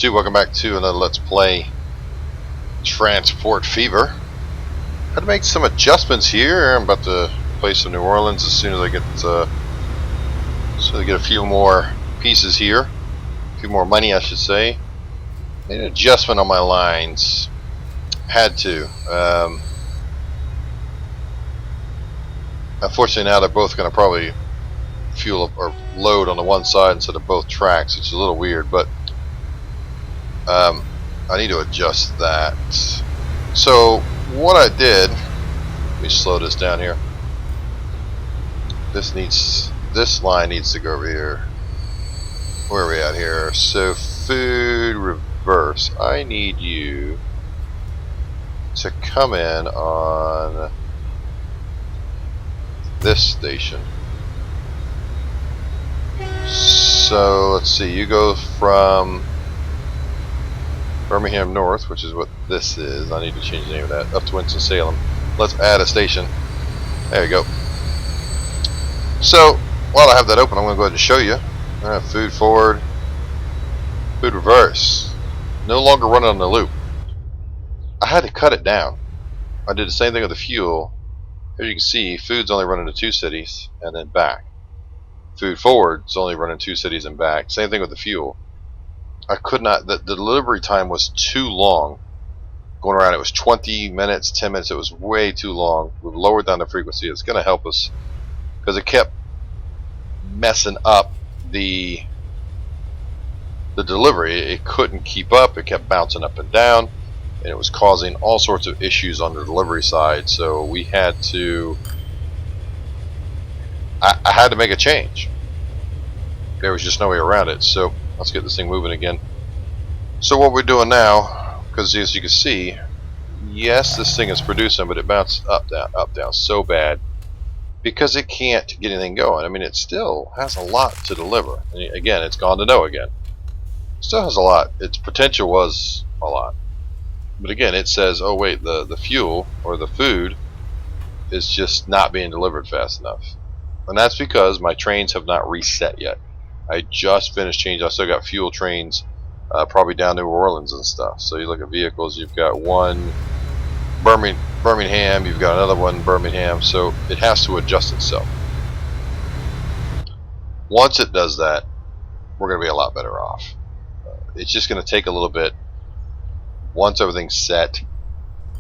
Welcome back to another Let's Play Transport Fever. Had to make some adjustments here. I'm about to play some New Orleans as soon as I get a few more pieces here, a few more money, I should say. Made an adjustment on my lines. Had to. Unfortunately, now they're both going to probably fuel up or load on the one side instead of both tracks, which is a little weird, but I need to adjust that. So what I did, let me slow this down here. This line needs to go over here. Where are we at here? So food reverse. I need you to come in on this station. So let's see, you go from Birmingham North, which is what this is. I need to change the name of that. Up to Winston-Salem. Let's add a station. There you go. So while I have that open, I'm going to go ahead and show you. Food forward, food reverse. No longer running on the loop. I had to cut it down. I did the same thing with the fuel. As you can see, food's only running to 2 cities and then back. Food forward is only running 2 cities and back. Same thing with the fuel. I could not, the delivery time was too long. Going around, it was 20 minutes, 10 minutes, it was way too long. We've lowered down the frequency. It's going to help us because it kept messing up the delivery. It couldn't keep up. It kept bouncing up and down, and it was causing all sorts of issues on the delivery side. So we had to, I had to make a change. There was just no way around it. So let's get this thing moving again. So what we're doing now, because as you can see, yes, this thing is producing, but it bounces up, down so bad because it can't get anything going. I mean, it still has a lot to deliver. And again, it's gone to no again. Still has a lot. Its potential was a lot. But again, it says, oh wait, the fuel or the food is just not being delivered fast enough. And that's because my trains have not reset yet. I just finished changing. I still got fuel trains probably down New Orleans and stuff. So you look at vehicles, you've got one Birmingham, you've got another one Birmingham, so it has to adjust itself. Once it does that, we're going to be a lot better off. It's just going to take a little bit. Once everything's set,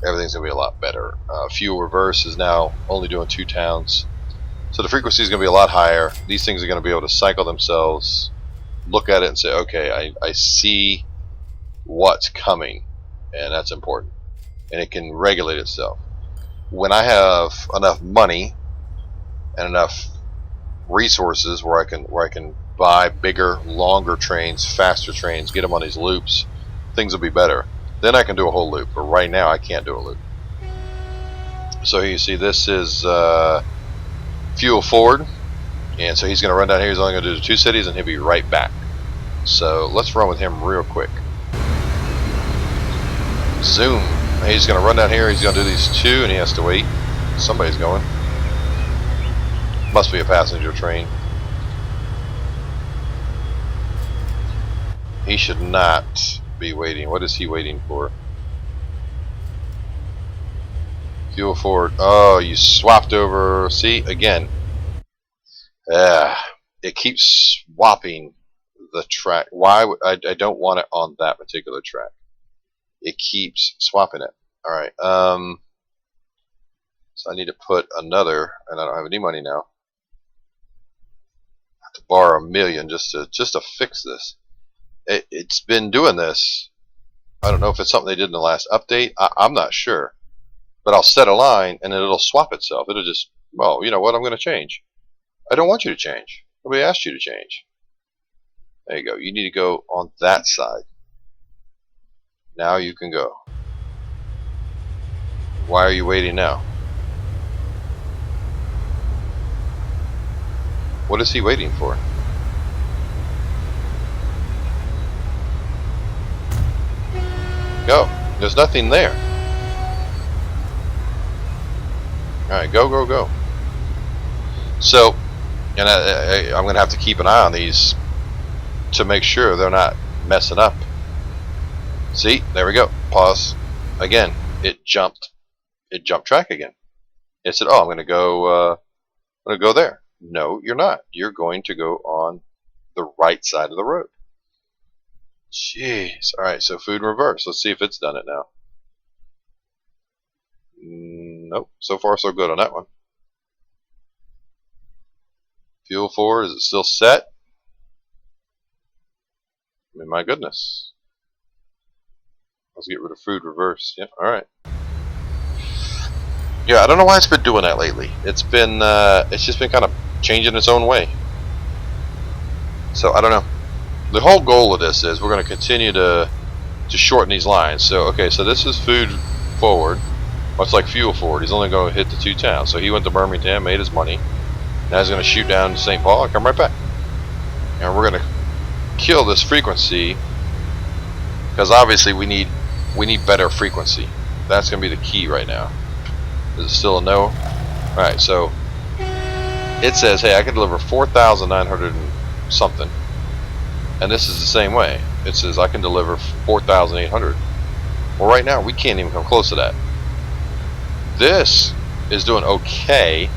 everything's going to be a lot better. Fuel reverse is now only doing 2 towns, so the frequency is going to be a lot higher. These things are going to be able to cycle themselves, look at it and say, okay, I see what's coming, and that's important. And it can regulate itself. When I have enough money and enough resources where I can buy bigger, longer trains, faster trains, get them on these loops, things will be better. Then I can do a whole loop, but right now I can't do a loop. So you see this is fuel forward, and so he's going to run down here. He's only going to do the 2 cities and he'll be right back. So let's run with him real quick. Zoom. He's going to run down here. He's going to do these 2 and he has to wait. Somebody's going. Must be a passenger train. He should not be waiting. What is he waiting for? Fuel forward. Oh, you swapped over. See, again. It keeps swapping the track. Why? I don't want it on that particular track. It keeps swapping it. Alright, so I need to put another, and I don't have any money now. I have to borrow $1 million just to fix this. It's been doing this. I don't know if it's something they did in the last update. I'm not sure. But I'll set a line and then it'll swap itself. It'll just, well, you know what, I'm going to change. I don't want you to change. Nobody asked you to change. There you go. You need to go on that side. Now you can go. Why are you waiting now? What is he waiting for? Go. There's nothing there. Alright, go. So, and I'm going to have to keep an eye on these to make sure they're not messing up. See, there we go. Pause. Again, it jumped. It jumped track again. It said, "Oh, I'm going to go there." No, you're not. You're going to go on the right side of the road. Jeez. All right. So food reverse. Let's see if it's done it now. Nope. So far, so good on that one. Fuel forward. Is it still set? I mean, my goodness. Let's get rid of food reverse. Yeah. All right. Yeah, I don't know why it's been doing that lately. It's just been kind of changing its own way. So I don't know. The whole goal of this is we're going to continue to shorten these lines. So okay, so this is food forward. Well, it's like fuel forward. He's only going to hit the 2 towns. So he went to Birmingham, made his money. Now he's going to shoot down to St. Paul and come right back. And we're going to kill this frequency because obviously we need better frequency. That's going to be the key right now. Is it still a no? All right, so it says, hey, I can deliver 4,900 and something, and this is the same way. It says I can deliver 4,800. Well, right now we can't even come close to that. This is doing okay.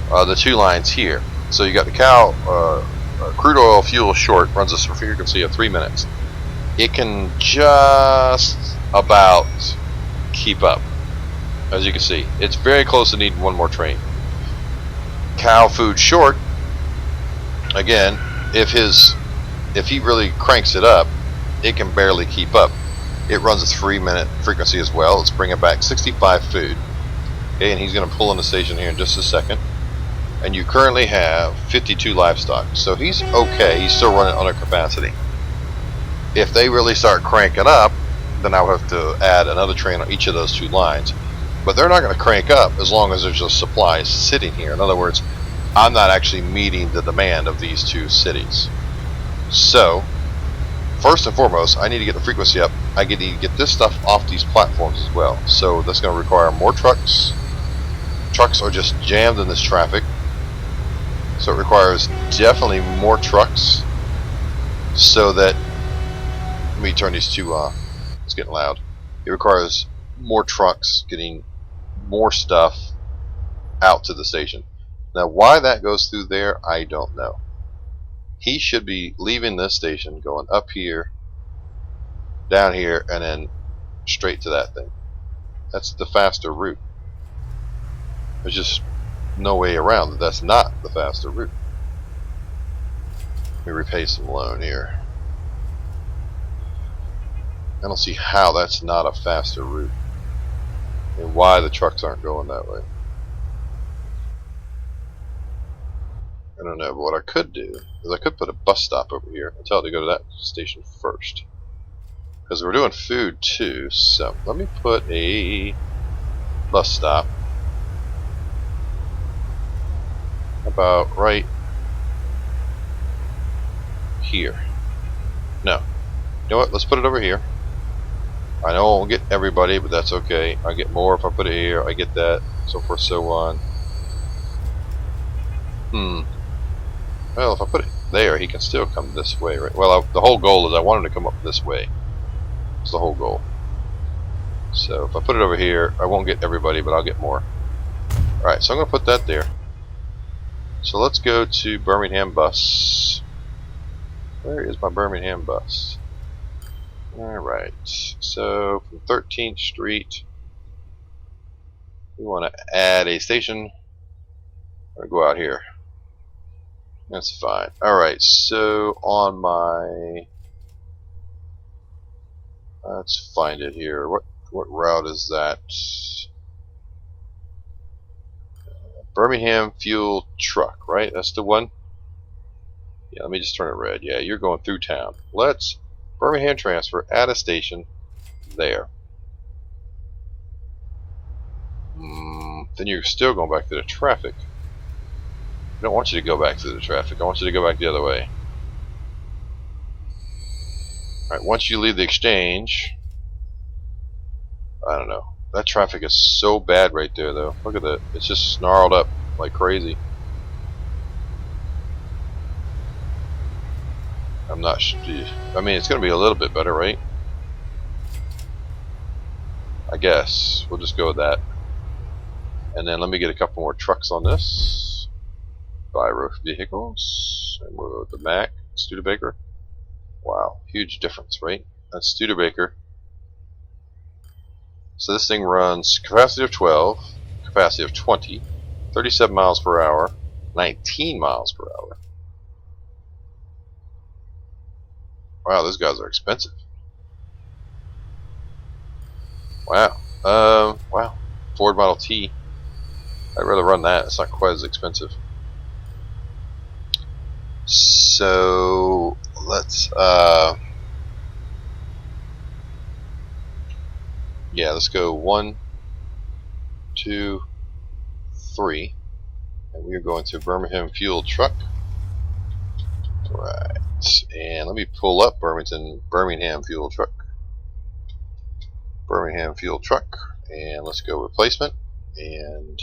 The 2 lines here. So you got the cow crude oil fuel short runs a frequency of 3 minutes. It can just about keep up. As you can see, it's very close to needing one more train. Cow food short, again, if he really cranks it up, it can barely keep up. It runs a 3-minute frequency as well. Let's bring it back. 65 food. Okay, and he's going to pull in the station here in just a second. And you currently have 52 livestock. So he's okay. He's still running under capacity. If they really start cranking up, then I'll have to add another train on each of those 2 lines. But they're not going to crank up as long as there's just supplies sitting here. In other words, I'm not actually meeting the demand of these 2 cities. So, first and foremost, I need to get the frequency up. I need to get this stuff off these platforms as well. So that's going to require more trucks. Trucks are just jammed in this traffic. So it requires definitely more trucks. So that, let me turn these 2 off. It's getting loud. It requires more trucks getting more stuff out to the station. Now why that goes through there, I don't know. He should be leaving this station, going up here, down here, and then straight to that thing. That's the faster route. There's just no way around that. That's not the faster route. Let me repay some loan here. I don't see how that's not a faster route and why the trucks aren't going that way. I don't know, but what I could do is I could put a bus stop over here and tell it to go to that station first. Because we're doing food too, so let me put a bus stop about right here. No. You know what? Let's put it over here. I know I won't get everybody, but that's okay. I get more if I put it here. I get that, so forth, so on. Well, if I put it there, he can still come this way, right? Well, the whole goal is I want him to come up this way. That's the whole goal. So if I put it over here, I won't get everybody, but I'll get more. Alright, so I'm going to put that there. So let's go to Birmingham bus. Where is my Birmingham bus? Alright, so from 13th Street, we want to add a station. I'm going to go out here. That's fine. Alright, so on my... let's find it here. What route is that? Birmingham fuel truck, right? That's the one? Yeah, let me just turn it red. Yeah, you're going through town. Let's Birmingham transfer at a station there. Then you're still going back to the traffic. I don't want you to go back to the traffic. I want you to go back the other way. Alright, once you leave the exchange, I don't know. That traffic is so bad right there, though. Look at that. It's just snarled up like crazy. I'm not sure. I mean, it's going to be a little bit better, right? I guess we'll just go with that. And then let me get a couple more trucks on this. Buy road vehicles. And we'll go with the Mac Studebaker. Wow, huge difference, right? That's Studebaker. So this thing runs capacity of 12, capacity of 20, 37 miles per hour, 19 miles per hour. Wow, those guys are expensive. Wow. Wow. Ford Model T. I'd rather run that. It's not quite as expensive. So let's yeah, let's go 1, 2, 3, and we are going to Birmingham fuel truck. Right, and let me pull up Birmingham fuel truck. Birmingham fuel truck, and let's go replacement and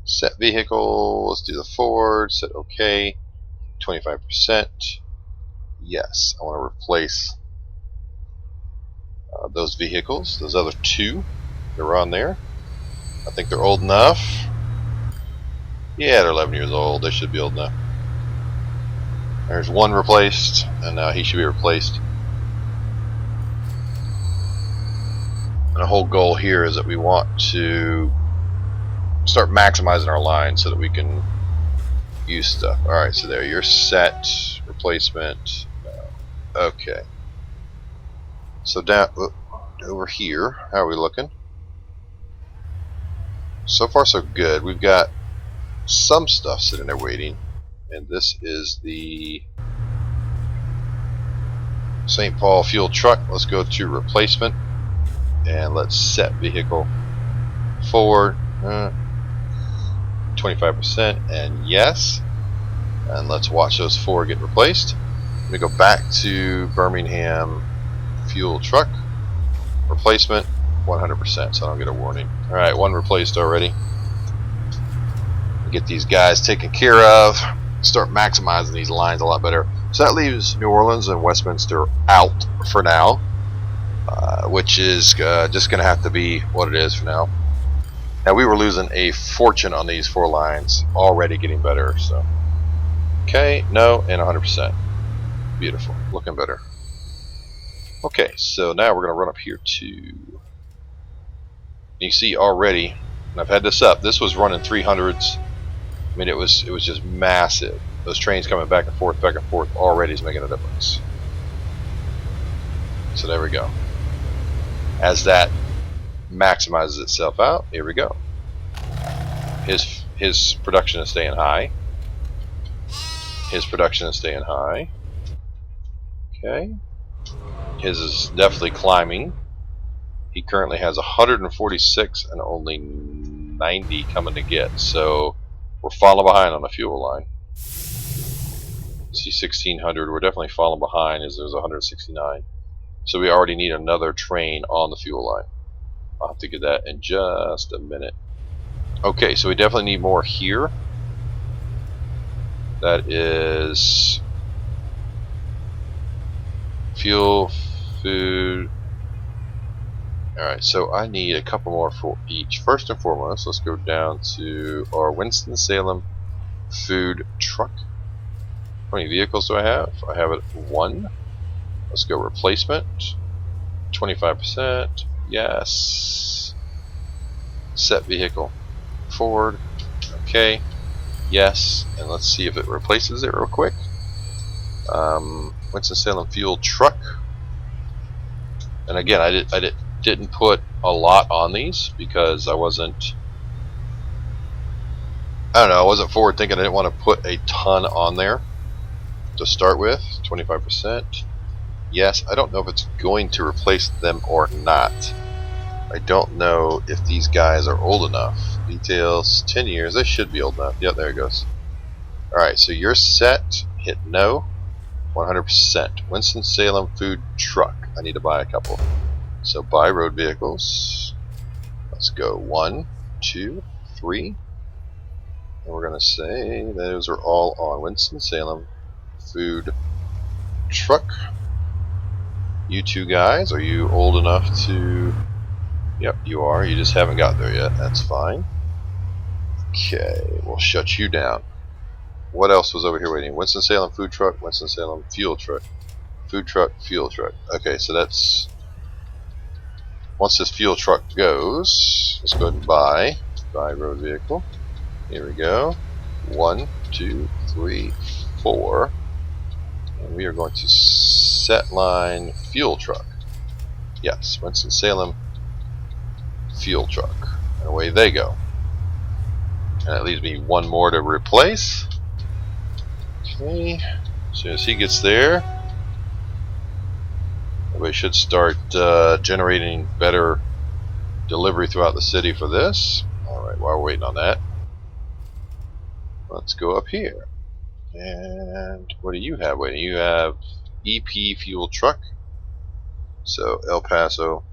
set vehicle. Let's do the Ford. Set OK. 25%. Yes, I want to replace those vehicles. Those other two, they're on there. I think they're old enough. Yeah, they're 11 years old. They should be old enough. There's one replaced, and he should be replaced. And the whole goal here is that we want to start maximizing our line so that we can use stuff. Alright, so there, you're set. Replacement. Okay. So down over here, how are we looking? So far so good. We've got some stuff sitting there waiting, and this is the St. Paul fuel truck. Let's go to replacement, and let's set vehicle forward 25%, and yes, and let's watch those four get replaced. Let me go back to Birmingham fuel truck replacement 100%, so I don't get a warning. Alright, one replaced already. Get these guys taken care of, start maximizing these lines a lot better. So that leaves New Orleans and Westminster out for now, which is just going to have to be what it is for now. Now, we were losing a fortune on these four lines, already getting better. So, okay, no, and 100%. Beautiful, looking better. Okay, so now we're going to run up here to. You see already, and I've had this up. This was running 300s. I mean, it was just massive. Those trains coming back and forth, already is making a difference. So there we go. As that maximizes itself out, here we go. His production is staying high. His production is staying high. Okay. His is definitely climbing. He currently has 146 and only 90 coming to get. So we're falling behind on the fuel line. See 1600, we're definitely falling behind as there's 169. So we already need another train on the fuel line. I'll have to get that in just a minute. Okay, so we definitely need more here. That is fuel, food. Alright, so I need a couple more for each. First and foremost, let's go down to our Winston-Salem food truck. How many vehicles do I have? I have it 1. Let's go replacement. 25%. Yes. Set vehicle forward. Okay. Yes. And let's see if it replaces it real quick. Winston-Salem fuel truck. And again, I didn't put a lot on these because I wasn't forward thinking. I didn't want to put a ton on there to start with. 25%. Yes, I don't know if it's going to replace them or not. I don't know if these guys are old enough. Details, 10 years. They should be old enough. Yep, there it goes. Alright, so you're set. Hit no. 100%. Winston-Salem food truck. I need to buy a couple. So buy road vehicles. Let's go 1, 2, 3. And we're going to say those are all on Winston-Salem food truck. You two guys, are you old enough to Yep, you are. You just haven't got there yet. That's fine. Okay, we'll shut you down. What else was over here waiting? Winston-Salem food truck, Winston-Salem fuel truck. Food truck, fuel truck. Okay, so that's... Once this fuel truck goes, let's go ahead and buy road vehicle. Here we go. 1, 2, 3, 4. And we are going to set line fuel truck. Yes, Winston-Salem fuel truck. And away they go. And that leaves me one more to replace. Okay. As soon as he gets there, we should start generating better delivery throughout the city for this. Alright, while we're waiting on that, let's go up here. And what do you have waiting? You have EP fuel truck. So El Paso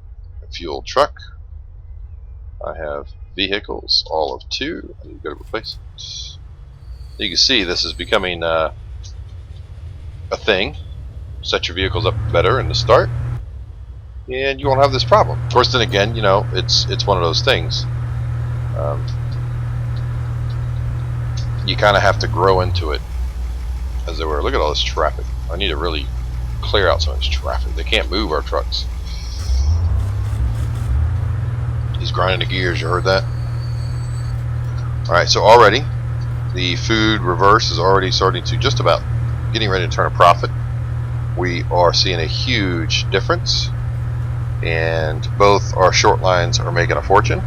fuel truck. I have vehicles, all of 2. I need to go to replacements. You can see this is becoming a thing. Set your vehicles up better in the start, and you won't have this problem. Of course, then again, you know, it's one of those things. You kind of have to grow into it, as they were. Look at all this traffic. I need to really clear out some of this traffic. They can't move our trucks. He's grinding the gears. You heard that? All right. So already, the food reverse is already starting to just about getting ready to turn a profit. We are seeing a huge difference, and both our short lines are making a fortune.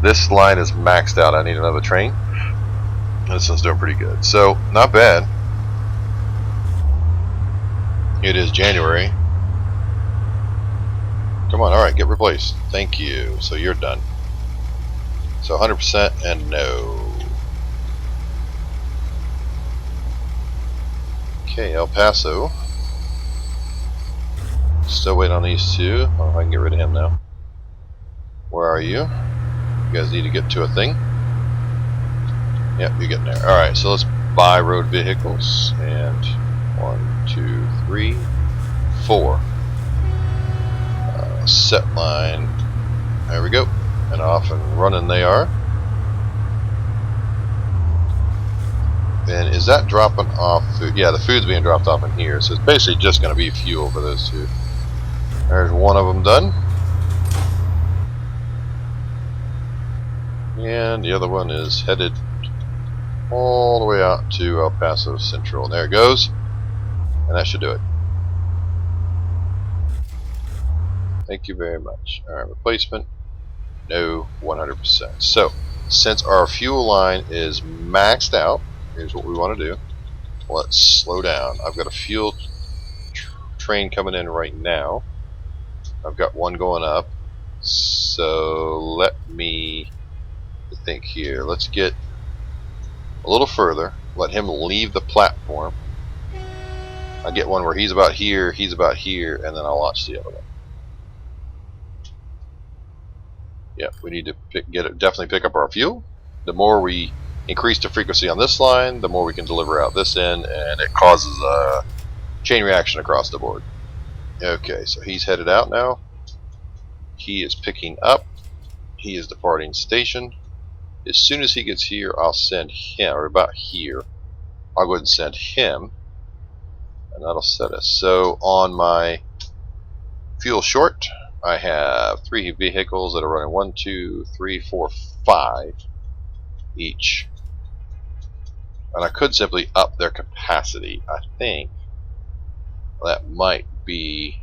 This line is maxed out. I need another train. This one's doing pretty good. So, not bad. It is January. Come on, alright, get replaced. Thank you. So you're done. So 100% and no. Okay, El Paso. Still waiting on these 2. Oh, I can get rid of him now. Where are you? You guys need to get to a thing. Yep, you're getting there. Alright, so let's buy road vehicles. And 1, 2, 3, 4. Set line. There we go. And off and running they are. And is that dropping off food? Yeah, the food's being dropped off in here. So it's basically just going to be fuel for those 2. There's one of them done. And the other one is headed all the way out to El Paso Central. And there it goes. And that should do it. Thank you very much. Alright, replacement. No, 100%. So, since our fuel line is maxed out, here's what we want to do. Let's slow down. I've got a fuel train coming in right now. I've got one going up. So, let me think here. Let's get a little further. Let him leave the platform. I'll get one where he's about here, and then I'll launch the other one. Yeah, we need to definitely pick up our fuel. The more we increase the frequency on this line, the more we can deliver out this end, and it causes a chain reaction across the board. Okay, so he's headed out now. He is picking up. He is departing station. As soon as he gets here, I'll send him, or about here, I'll go ahead and send him, and that'll set us. So on my fuel short, I have 3 vehicles that are running 1, 2, 3, 4, 5 each. And I could simply up their capacity. I think that might be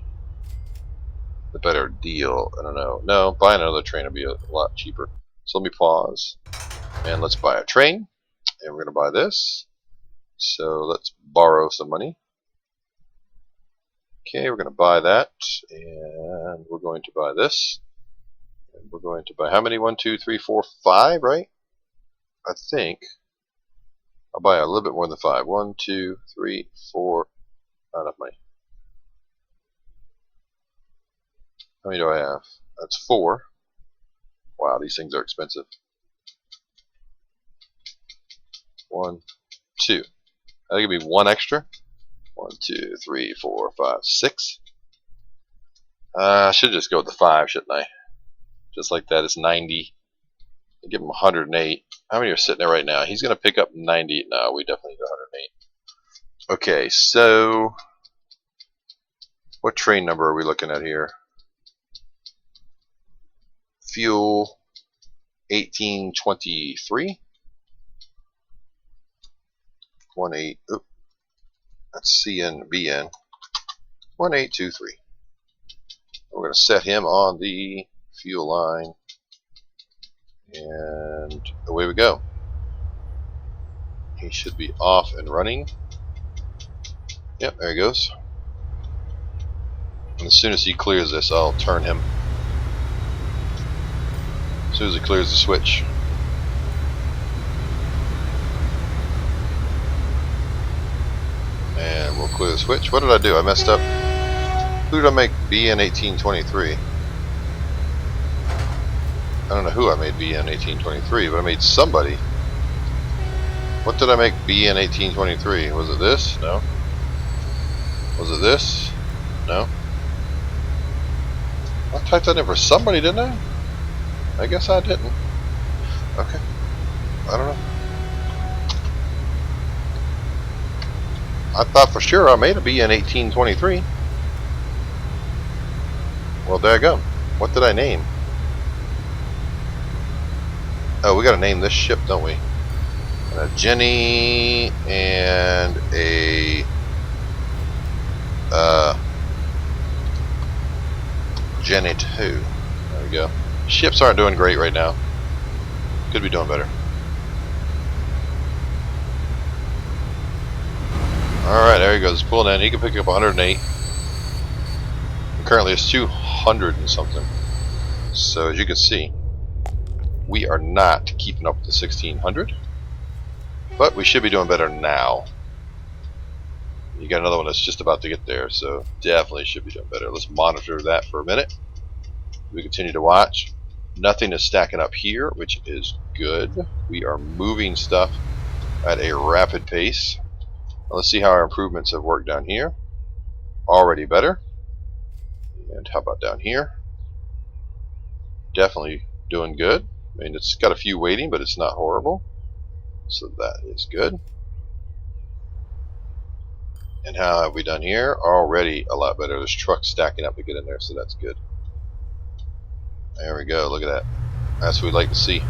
the better deal. I don't know. No, buying another train would be a lot cheaper. So let me pause. And let's buy a train. And we're going to buy this. So let's borrow some money. Okay, we're going to buy that. And we're going to buy this. And we're going to buy how many? 1, 2, 3, 4, 5, right? I think I'll buy a little bit more than 5. 1, 2, 3, 4. Not enough money. How many do I have? That's 4. Wow, these things are expensive. 1, 2. That'll give me 1 extra. 1, 2, 3, 4, 5, 6. I should just go with the 5, shouldn't I? Just like that, it's 90. Give him 108. How many are sitting there right now? He's going to pick up 90. No, we definitely need 108. Okay, so what train number are we looking at here? Fuel 1823. 18. Oop, that's CNBN. 1823. We're going to set him on the fuel line, and away we go. He should be off and running. Yep, there he goes. And as soon as he clears this, I'll turn him. As soon as he clears the switch. And we'll clear the switch. What did I do? I messed up. Who did I make BN 1823? I don't know who I made BN 1823, but I made somebody. What did I make BN 1823? Was it this? No. Was it this? No. I typed that in for somebody, didn't I? I guess I didn't. Okay. I don't know. I thought for sure I made a BN 1823. Well, there I go. What did I name? Oh, we gotta name this ship, don't we? A Jenny and a Jenny 2. There we go. Ships aren't doing great right now. Could be doing better. Alright, there he goes. Pulling in. He can pick up 108. Currently it's 200 and something. So as you can see, we are not keeping up with the 1600. But we should be doing better now. You got another one that's just about to get there, so definitely should be doing better. Let's monitor that for a minute. We continue to watch. Nothing is stacking up here, which is good. We are moving stuff at a rapid pace. Now let's see how our improvements have worked down here. Already better. And how about down here? Definitely doing good. I mean, it's got a few waiting, but it's not horrible. So that is good. And how have we done here? Already a lot better. There's trucks stacking up to get in there, so that's good. There we go. Look at that. That's what we'd like to see.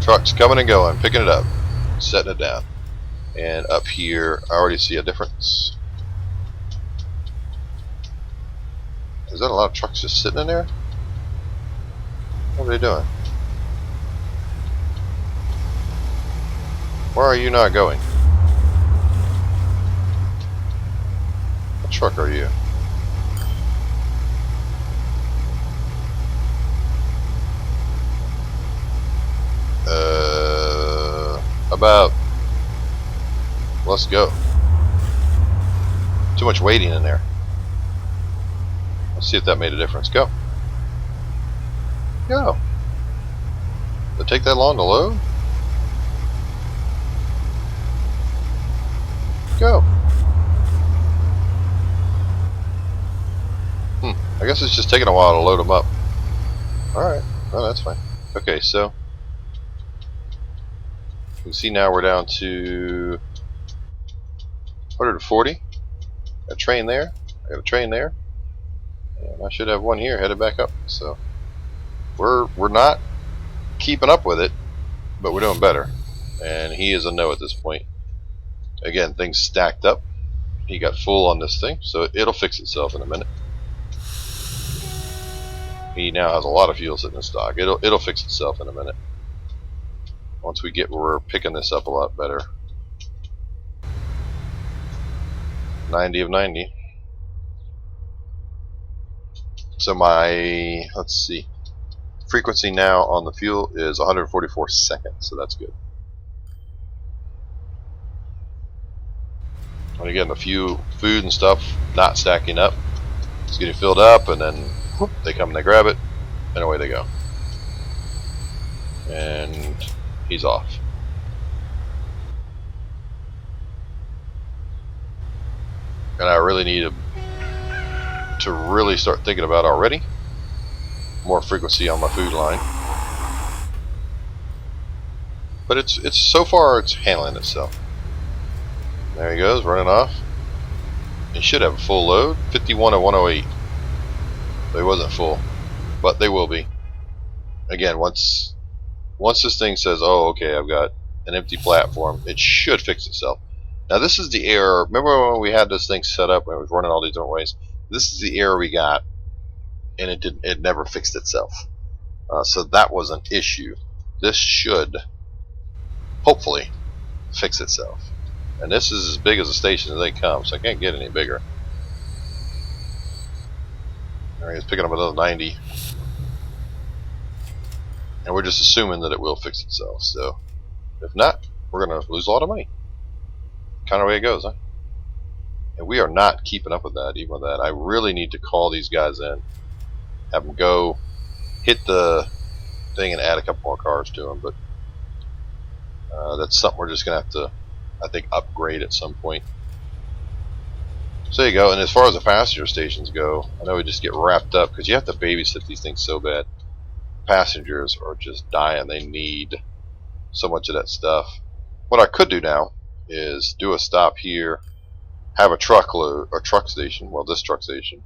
Trucks coming and going, picking it up, setting it down. And up here, I already see a difference. Is that a lot of trucks just sitting in there? What are they doing? Where are you not going? What truck are you? About. Let's go. Too much waiting in there. Let's see if that made a difference. Go. Go. Did it take that long to load? Go. I guess it's just taking a while to load them up. Alright. Well, that's fine. Okay, so you can see now we're down to 140. Got a train there. I got a train there. And I should have one here headed back up. So we're not keeping up with it, but we're doing better. And he is a no at this point. Again, things stacked up. He got full on this thing, so it'll fix itself in a minute. He now has a lot of fuel sitting in stock. It'll fix itself in a minute. Once we get where we're picking this up a lot better. 90 of 90. So my, let's see, frequency now on the fuel is 144 seconds, so that's good. And again, the few food and stuff not stacking up. It's getting filled up, and then whoop, they come and they grab it, and away they go. And he's off. And I really need to really start thinking about already more frequency on my food line. But it's so far it's handling itself. There he goes, running off. He should have a full load, 51 of 108. So he wasn't full, but they will be. Again, once this thing says, oh, okay, I've got an empty platform, it should fix itself. Now this is the error. Remember when we had this thing set up and it was running all these different ways? This is the error we got, and it never fixed itself. So that was an issue. This should hopefully fix itself. And this is as big as the station as they come, so I can't get any bigger. Alright, it's picking up another 90. And we're just assuming that it will fix itself. So if not, we're going to lose a lot of money. Kind of way it goes, huh? And we are not keeping up with that, even with that. I really need to call these guys in, have them go, hit the thing and add a couple more cars to them. But that's something we're just going to have to, I think, upgrade at some point. So there you go. And as far as the passenger stations go, I know we just get wrapped up because you have to babysit these things so bad. Passengers are just dying. They need so much of that stuff. What I could do now is do a stop here, have a truckload or truck station, well, this truck station,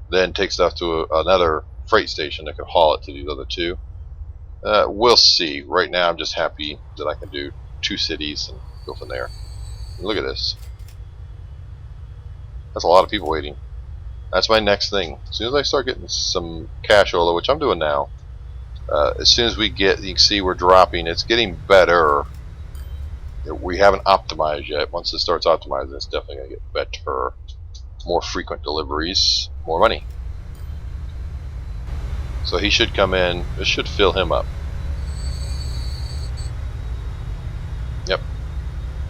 then take stuff to another freight station that could haul it to these other two. We'll see. Right now I'm just happy that I can do 2 cities and go from there. And look at this. That's a lot of people waiting. That's my next thing. As soon as I start getting some cashola, which I'm doing now, as soon as we get, you can see we're dropping. It's getting better. We haven't optimized yet. Once it starts optimizing, it's definitely going to get better. More frequent deliveries, more money. So he should come in. This should fill him up. Yep.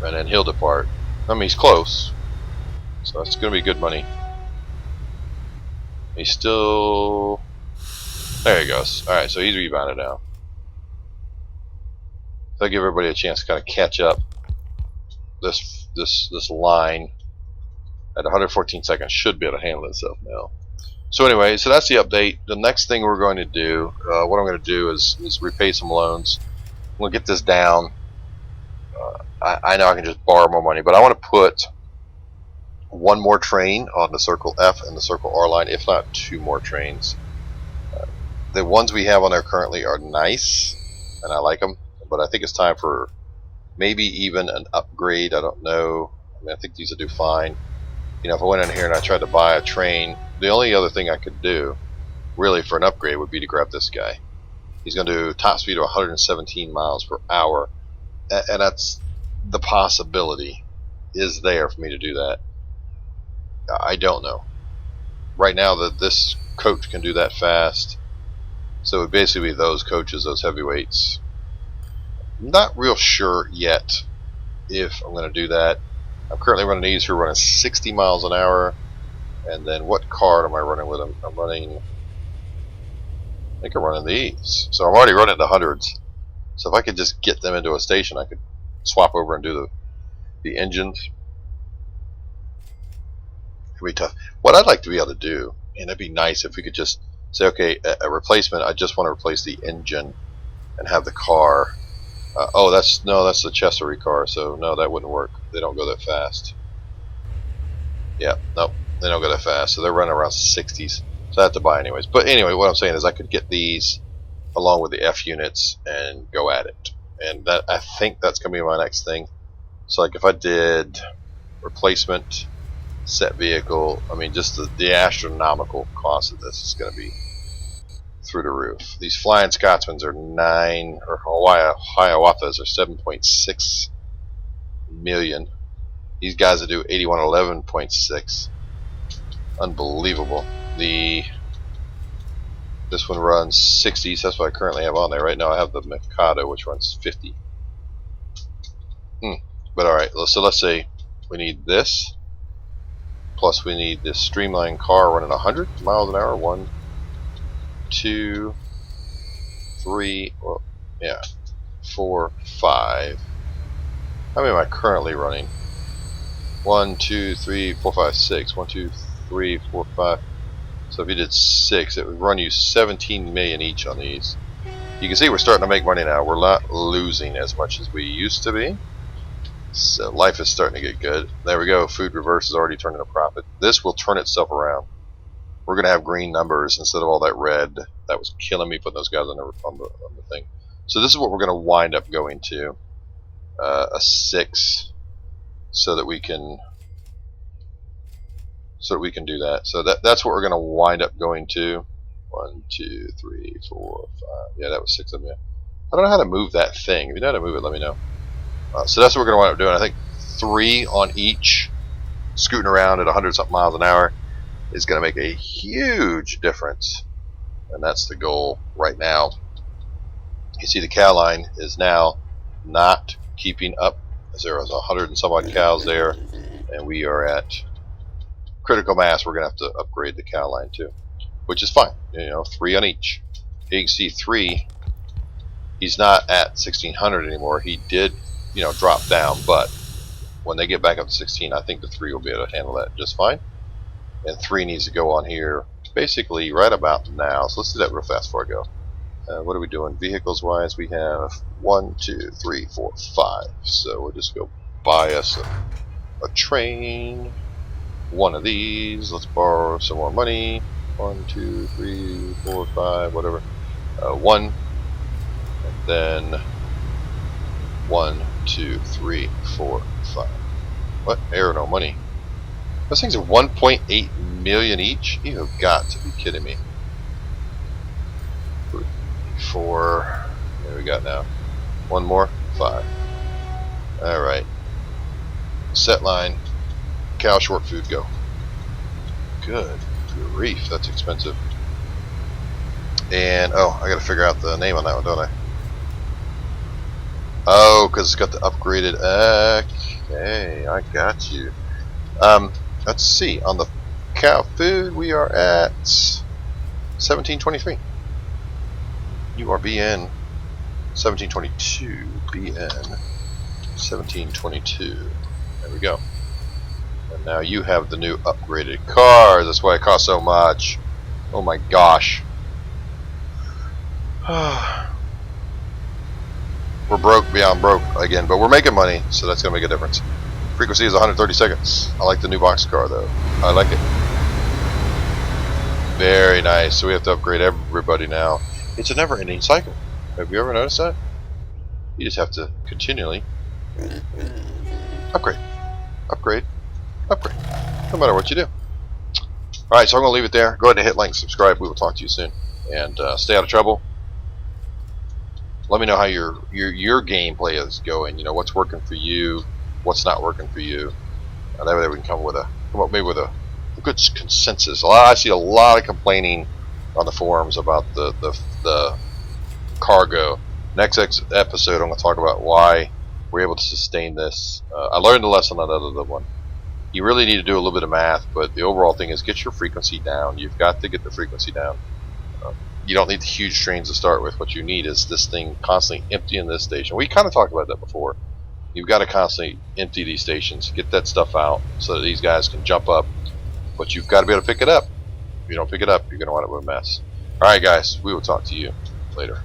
And then he'll depart. I mean, he's close. So it's going to be good money. He's still... There he goes. Alright, so he's rebounded now. That'll give everybody a chance to kind of catch up. This line at 114 seconds should be able to handle itself now. So anyway, so that's the update. The next thing we're going to do, what I'm going to do is repay some loans. We'll get this down. I know I can just borrow more money, but I want to put one more train on the Circle F and the Circle R line, if not 2 more trains. The ones we have on there currently are nice, and I like them, but I think it's time for maybe even an upgrade. I don't know. I mean, I think these will do fine. You know, if I went in here and I tried to buy a train, the only other thing I could do, really, for an upgrade would be to grab this guy. He's going to do top speed of 117 miles per hour, and that's the possibility is there for me to do that. I don't know. Right now, that this coach can do that fast, so it would basically be those coaches, those heavyweights. I'm not real sure yet if I'm going to do that. I'm currently running these who are running 60 miles an hour. And then what card am I running with them? I'm running... I think I'm running these. So I'm already running the hundreds. So if I could just get them into a station, I could swap over and do the engines. It would be tough. What I'd like to be able to do, and it'd be nice if we could just say, okay, a replacement, I just want to replace the engine and have the car... oh, that's the Chesapeake car, so no, that wouldn't work. They don't go that fast. Yeah, nope, they don't go that fast. So they're running around 60s. So I have to buy anyways. But anyway, what I'm saying is I could get these along with the F units and go at it. And that, I think that's going to be my next thing. So like if I did replacement, set vehicle, I mean just the astronomical cost of this is going to be through the roof. These Flying Scotsmans are 9, or Hiawatha's are 7.6 million. These guys that do 8111.6. Unbelievable. This one runs 60s. That's what I currently have on there. Right now I have the Mikado, which runs 50. But alright, so let's say we need this, plus we need this streamlined car running 100 miles an hour. 1, 2, 3, well, yeah, 4, 5. How many am I currently running? 1, 2, 3, 4, 5, 6. 1, 2, 3, 4, 5. So if you did 6, it would run you 17 million each on these. You can see we're starting to make money now. We're not losing as much as we used to be. So life is starting to get good. There we go. Food reverse is already turning a profit. This will turn itself around. We're going to have green numbers instead of all that red. That was killing me putting those guys on the thing. So this is what we're going to wind up going to. A 6 so that we can do that. So that's what we're going to wind up going to. 1, 2, 3, 4, 5. Yeah, that was 6 of them. I don't know how to move that thing. If you know how to move it, let me know. So that's what we're going to wind up doing. I think 3 on each, scooting around at 100 something miles an hour, is going to make a huge difference. And that's the goal right now. You see the cow line is now not keeping up. There was 100 and some odd cows there, and we are at critical mass. We're going to have to upgrade the cow line too, which is fine. 3 on each. You can see 3. He's not at 1600 anymore. He did, drop down, but when they get back up to 16, I think the 3 will be able to handle that just fine. And 3 needs to go on here basically right about now. So let's do that real fast before I go. What are we doing? Vehicles wise, we have 1, 2, 3, 4, 5. So we'll just go buy us a train. One of these. Let's borrow some more money. 1, 2, 3, 4, 5, whatever. 1. And then 1, 2, 3, 4, 5. What? Air no money. Those things are 1.8 million each? You have got to be kidding me. 3, 4. There we got now. 1 more. 5. Alright. Set line. Cow short food, go. Good grief, that's expensive. And, I gotta figure out the name on that one, don't I? Oh, because it's got the upgraded. Okay, I got you. Let's see. On the cow food, we are at 1723. You are BN 1722. BN 1722. There we go. And now you have the new upgraded cars. That's why it costs so much. Oh my gosh. We're broke beyond broke again, but we're making money, so that's going to make a difference. Frequency is 130 seconds. I like the new box car, though. I like it. Very nice. So we have to upgrade everybody now. It's a never-ending cycle. Have you ever noticed that? You just have to continually upgrade, upgrade, upgrade, no matter what you do. Alright, so I'm going to leave it there. Go ahead and hit like and subscribe. We will talk to you soon. And stay out of trouble. Let me know how your gameplay is going. What's working for you, what's not working for you. That way we can come up maybe with a good consensus. I see a lot of complaining on the forums about the cargo. Next episode, I'm going to talk about why we're able to sustain this. I learned a lesson on the other one. You really need to do a little bit of math, but the overall thing is get your frequency down. You've got to get the frequency down. You don't need the huge trains to start with. What you need is this thing constantly emptying this station. We kind of talked about that before. You've got to constantly empty these stations, get that stuff out so that these guys can jump up. But you've got to be able to pick it up. If you don't pick it up, you're going to wind up with a mess. Alright guys, we will talk to you later.